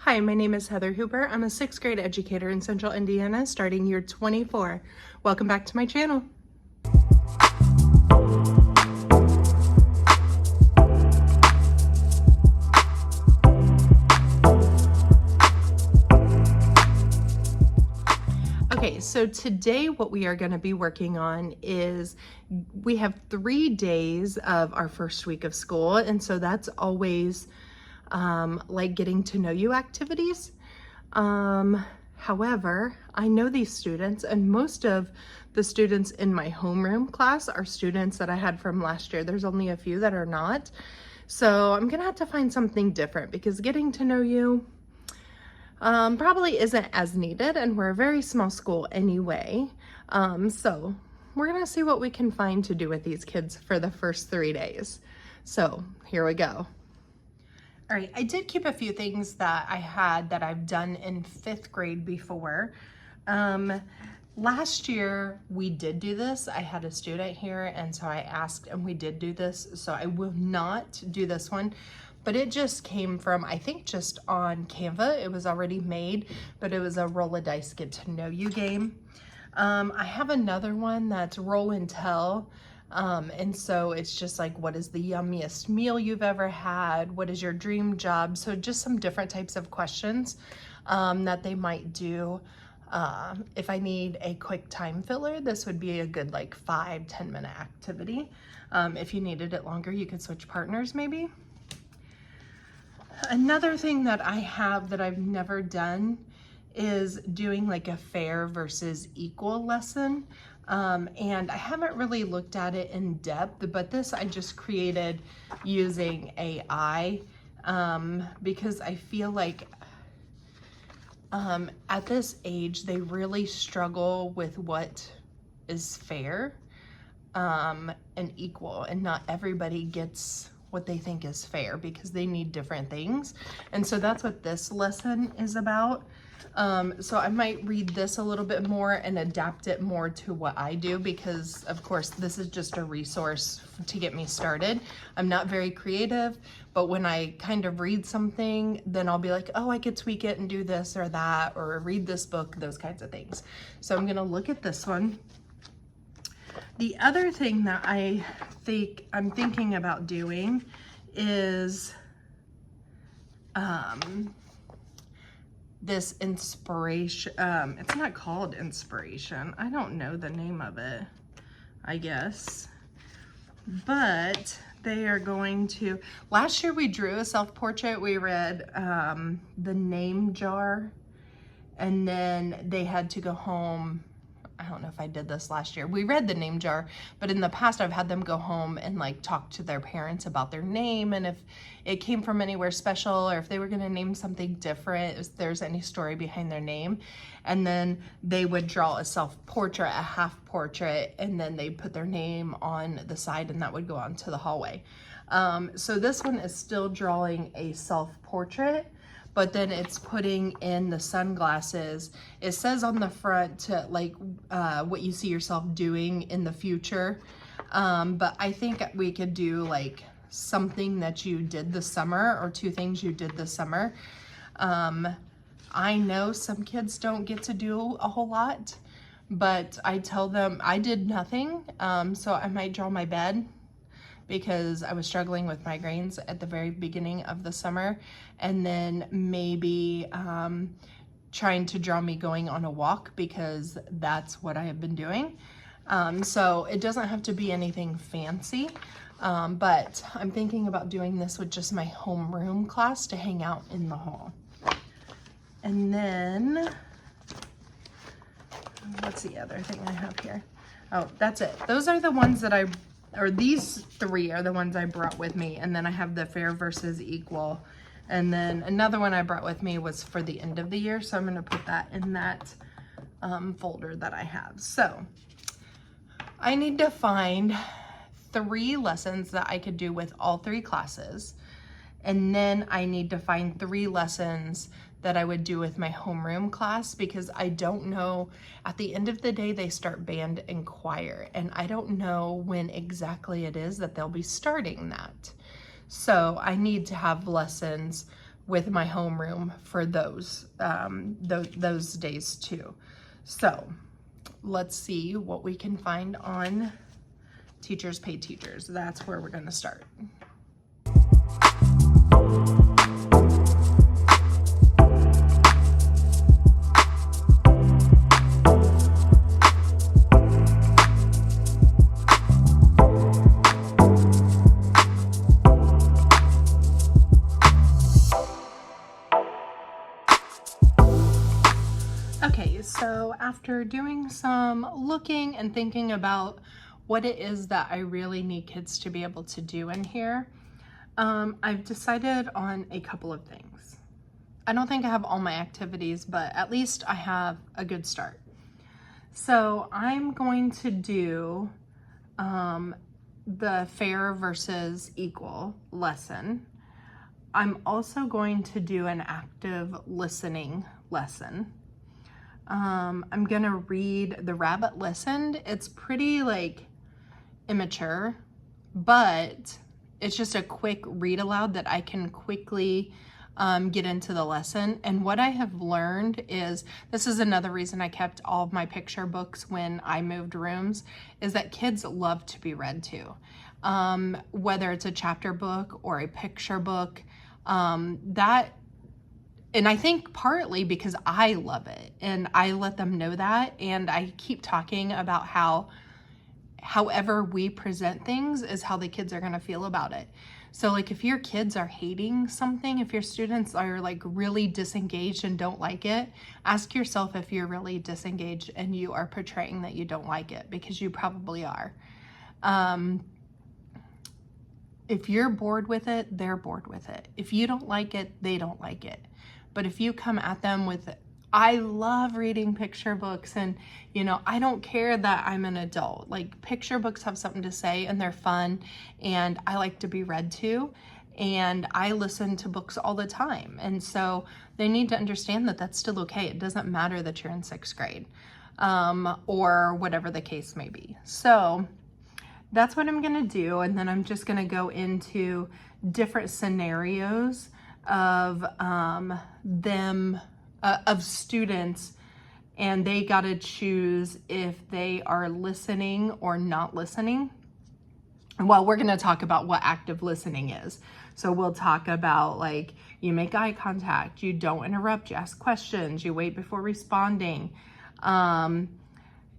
Hi, my name is Heather Hooper. I'm a 6th grade educator in Central Indiana, starting year 24. Welcome back to my channel. Okay, so today what we are going to be working on is we have 3 days of our first week of school, and so that's always like getting to know you activities. However, I know these students, and most of the students in my homeroom class are students that I had from last year. There's only a few that are not. So I'm gonna have to find something different because getting to know you probably isn't as needed, and we're a very small school anyway. So we're gonna see what we can find to do with these kids for the first 3 days. So here we go. All right, I did keep a few things that I had that I've done in 5th grade before. Last year we did do this. I had a student here, and so I asked, and we did do this. So I will not do this one, but it just came from, I think, just on Canva. It was already made, but it was a roll a dice get to know you game. I have another one that's roll and tell. And so it's just like, what is the yummiest meal you've ever had? What is your dream job? So just some different types of questions that they might do. If I need a quick time filler, this would be a good like 5-10 minute activity. If you needed it longer, you could switch partners maybe. Another thing that I have that I've never done is doing like a fair versus equal lesson. And I haven't really looked at it in depth, but this I just created using AI because I feel like at this age, they really struggle with what is fair and equal, and not everybody gets what they think is fair because they need different things. And so that's what this lesson is about. So I might read this a little bit more and adapt it more to what I do, because of course this is just a resource to get me started. I'm not very creative, but when I kind of read something, then I'll be like, oh, I could tweak it and do this or that, or read this book, those kinds of things. So I'm gonna look at this one. The other thing that I'm thinking about doing is this inspiration. It's not called inspiration. I don't know the name of it, I guess. But they are going to, last year we drew a self-portrait. We read the name jar, and then they had to go home. I don't know if I did this last year. We read the name jar, but in the past I've had them go home and like talk to their parents about their name, and if it came from anywhere special, or if they were gonna name something different, if there's any story behind their name. And then they would draw a self-portrait, a half portrait, and then they put their name on the side, and that would go out to the hallway. So this one is still drawing a self-portrait, but then it's putting in the sunglasses. It says on the front to like what you see yourself doing in the future. But I think we could do like something that you did this summer, or 2 things you did this summer. I know some kids don't get to do a whole lot, but I tell them I did nothing. So I might draw my bed, because I was struggling with migraines at the very beginning of the summer, and then maybe trying to draw me going on a walk, because that's what I have been doing. So it doesn't have to be anything fancy, but I'm thinking about doing this with just my homeroom class to hang out in the hall. And then, what's the other thing I have here? Oh, that's it. Those are the ones that these 3 are the ones I brought with me. And then I have the fair versus equal. And then another one I brought with me was for the end of the year. So I'm gonna put that in that folder that I have. So I need to find 3 lessons that I could do with all 3 classes. And then I need to find 3 lessons that I would do with my homeroom class, because I don't know, at the end of the day, they start band and choir, and I don't know when exactly it is that they'll be starting that. So I need to have lessons with my homeroom for those days too. So let's see what we can find on Teachers Pay Teachers. That's where we're going to start. Okay, so after doing some looking and thinking about what it is that I really need kids to be able to do in here, I've decided on a couple of things. I don't think I have all my activities, but at least I have a good start. So I'm going to do the fair versus equal lesson. I'm also going to do an active listening lesson. I'm gonna read The Rabbit Listened. It's pretty like immature, but it's just a quick read aloud that I can quickly get into the lesson. And what I have learned is, this is another reason I kept all of my picture books when I moved rooms, is that kids love to be read to. Whether it's a chapter book or a picture book, and I think partly because I love it and I let them know that, and I keep talking about how however we present things is how the kids are gonna feel about it. So like if your kids are hating something, if your students are like really disengaged and don't like it, ask yourself if you're really disengaged and you are portraying that you don't like it, because you probably are. If you're bored with it, they're bored with it. If you don't like it, they don't like it. But if you come at them with, I love reading picture books, and you know, I don't care that I'm an adult. Like, picture books have something to say and they're fun, and I like to be read to, and I listen to books all the time. And so they need to understand that that's still okay. It doesn't matter that you're in 6th grade or whatever the case may be. So that's what I'm gonna do. And then I'm just gonna go into different scenarios of of students, and they got to choose if they are listening or not listening. Well, we're going to talk about what active listening is. So we'll talk about, like, you make eye contact, you don't interrupt, you ask questions, you wait before responding,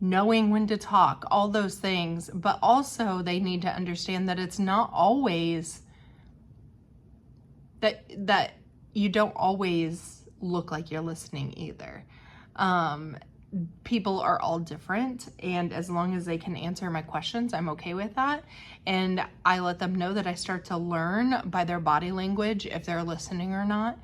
knowing when to talk, all those things. But also they need to understand that it's not always that you don't always look like you're listening either. People are all different, and as long as they can answer my questions, I'm okay with that. And I let them know that I start to learn by their body language if they're listening or not.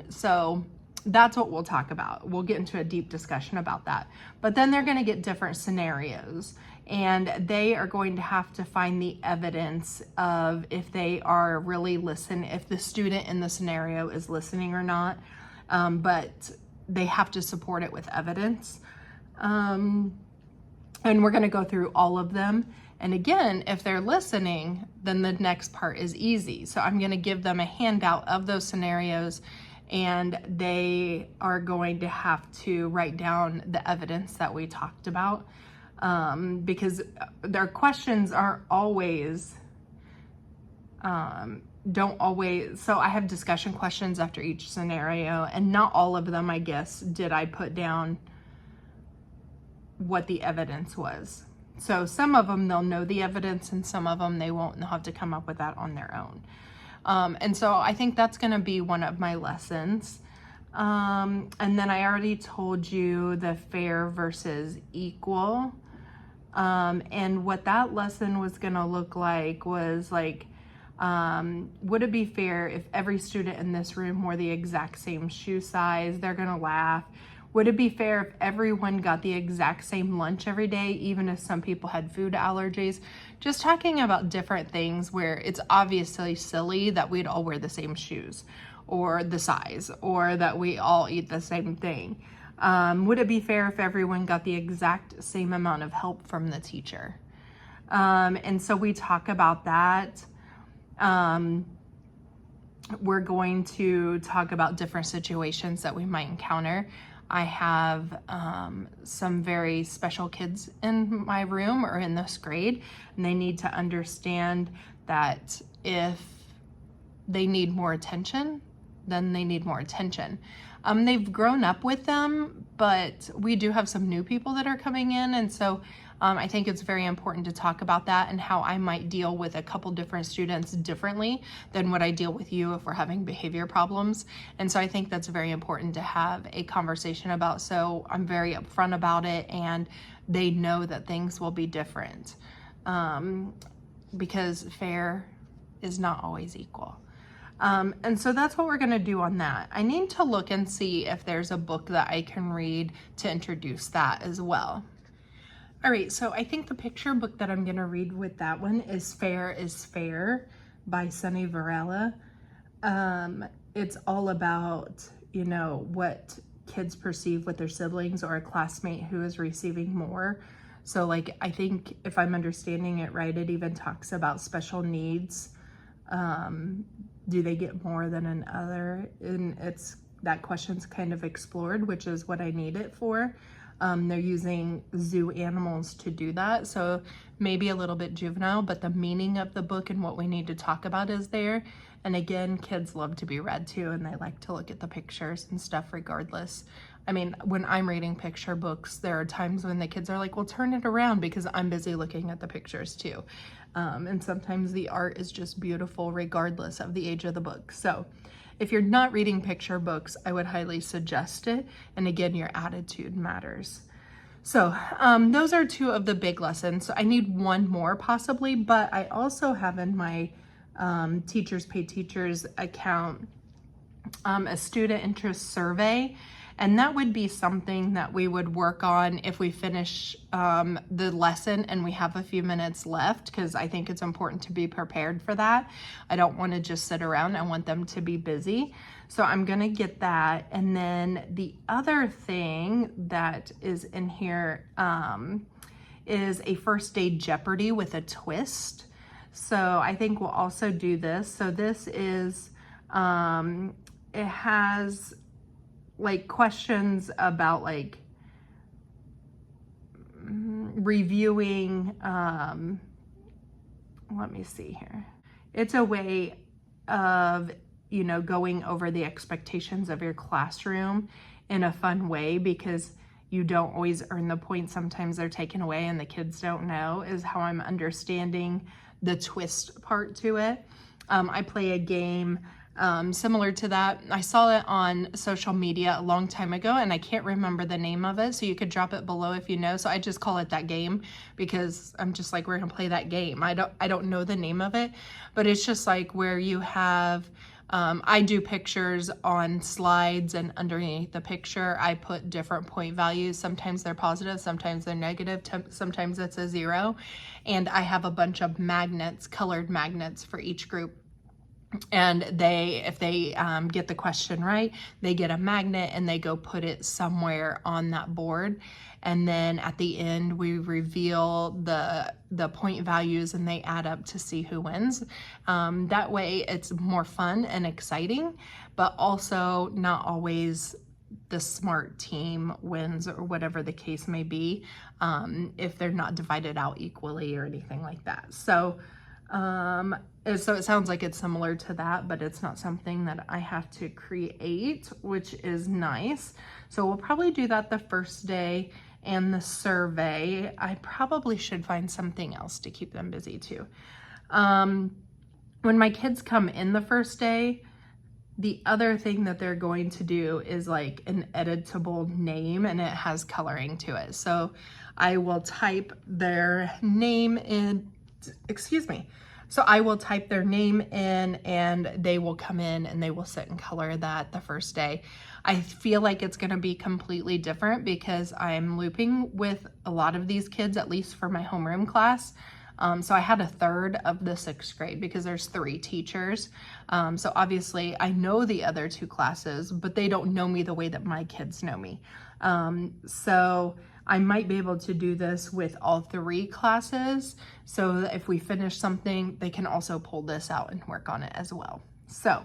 So that's what we'll talk about. We'll get into a deep discussion about that. But then they're going to get different scenarios, and they are going to have to find the evidence of if they are really listening, if the student in the scenario is listening or not. But they have to support it with evidence. And we're going to go through all of them. And again, if they're listening, then the next part is easy. So I'm going to give them a handout of those scenarios, and they are going to have to write down the evidence that we talked about, because their questions aren't always, so I have discussion questions after each scenario, and not all of them, I guess, did I put down what the evidence was. So some of them, they'll know the evidence, and some of them they won't, and they'll have to come up with that on their own. And so I think that's going to be one of my lessons. And then I already told you the fair versus equal. And what that lesson was going to look like was like, would it be fair if every student in this room wore the exact same shoe size? They're going to laugh. Would it be fair if everyone got the exact same lunch every day, even if some people had food allergies? Just talking about different things where it's obviously silly that we'd all wear the same shoes or the size, or that we all eat the same thing. Would it be fair if everyone got the exact same amount of help from the teacher? And so we talk about that. we're going to talk about different situations that we might encounter. I have some very special kids in my room or in this grade, and they need to understand that if they need more attention, then they need more attention. They've grown up with them, but we do have some new people that are coming in, and so I think it's very important to talk about that and how I might deal with a couple different students differently than what I deal with you if we're having behavior problems. And so I think that's very important to have a conversation about. So I'm very upfront about it, and they know that things will be different because fair is not always equal. And so that's what we're going to do on that. I need to look and see if there's a book that I can read to introduce that as well. All right, so I think the picture book that I'm going to read with that one is Fair is Fair by Sunny Varela. It's all about, you know, what kids perceive with their siblings or a classmate who is receiving more. So like, I think if I'm understanding it right, it even talks about special needs. Do they get more than another? And that question's kind of explored, which is what I need it for. They're using zoo animals to do that, so maybe a little bit juvenile, but the meaning of the book and what we need to talk about is there. And again, kids love to be read to, and they like to look at the pictures and stuff regardless. I mean, when I'm reading picture books, there are times when the kids are like, well, turn it around, because I'm busy looking at the pictures too. And sometimes the art is just beautiful regardless of the age of the book. So if you're not reading picture books, I would highly suggest it. And again, your attitude matters. So those are two of the big lessons. So I need one more possibly, but I also have in my Teachers Pay Teachers account a student interest survey. And that would be something that we would work on if we finish the lesson and we have a few minutes left, because I think it's important to be prepared for that. I don't want to just sit around. I want them to be busy. So I'm going to get that. And then the other thing that is in here is a first day Jeopardy with a twist. So I think we'll also do this. So this is, it has like questions about like reviewing, let me see here. It's a way of, you know, going over the expectations of your classroom in a fun way, because you don't always earn the points. Sometimes they're taken away and the kids don't know, is how I'm understanding the twist part to it. I play a game similar to that. I saw it on social media a long time ago, and I can't remember the name of it, so you could drop it below if you know. So I just call it that game, because I'm just like, we're gonna play that game. I don't know the name of it, but it's just like where you have, I do pictures on slides, and underneath the picture I put different point values. Sometimes they're positive, sometimes they're negative, sometimes it's a 0, and I have a bunch of magnets, colored magnets for each group. And if they get the question right, they get a magnet and they go put it somewhere on that board. And then at the end, we reveal the point values, and they add up to see who wins. That way it's more fun and exciting, but also not always the smart team wins, or whatever the case may be, if they're not divided out equally or anything like that. So it sounds like it's similar to that, but it's not something that I have to create, which is nice. So we'll probably do that the first day. And the survey, I probably should find something else to keep them busy too. When my kids come in the first day, the other thing that they're going to do is like an editable name, and it has coloring to it. So I will type their name in, So I will type their name in, and they will come in and they will sit and color that the first day. I feel like it's going to be completely different because I'm looping with a lot of these kids, at least for my homeroom class. So I had a third of the 6th grade because there's 3 teachers. So obviously I know the other 2 classes, but they don't know me the way that my kids know me. So I might be able to do this with all 3 classes. So that if we finish something, they can also pull this out and work on it as well. So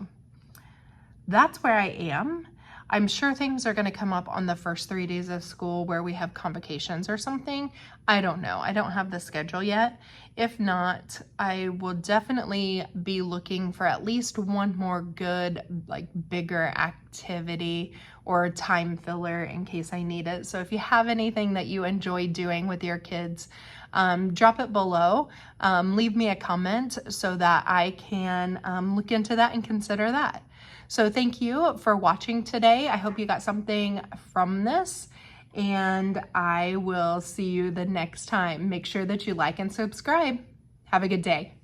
that's where I am. I'm sure things are going to come up on the first 3 days of school where we have convocations or something. I don't know. I don't have the schedule yet. If not, I will definitely be looking for at least one more good, like bigger activity or time filler in case I need it. So if you have anything that you enjoy doing with your kids, drop it below. Leave me a comment so that I can look into that and consider that. So thank you for watching today. I hope you got something from this, and I will see you the next time. Make sure that you like and subscribe. Have a good day.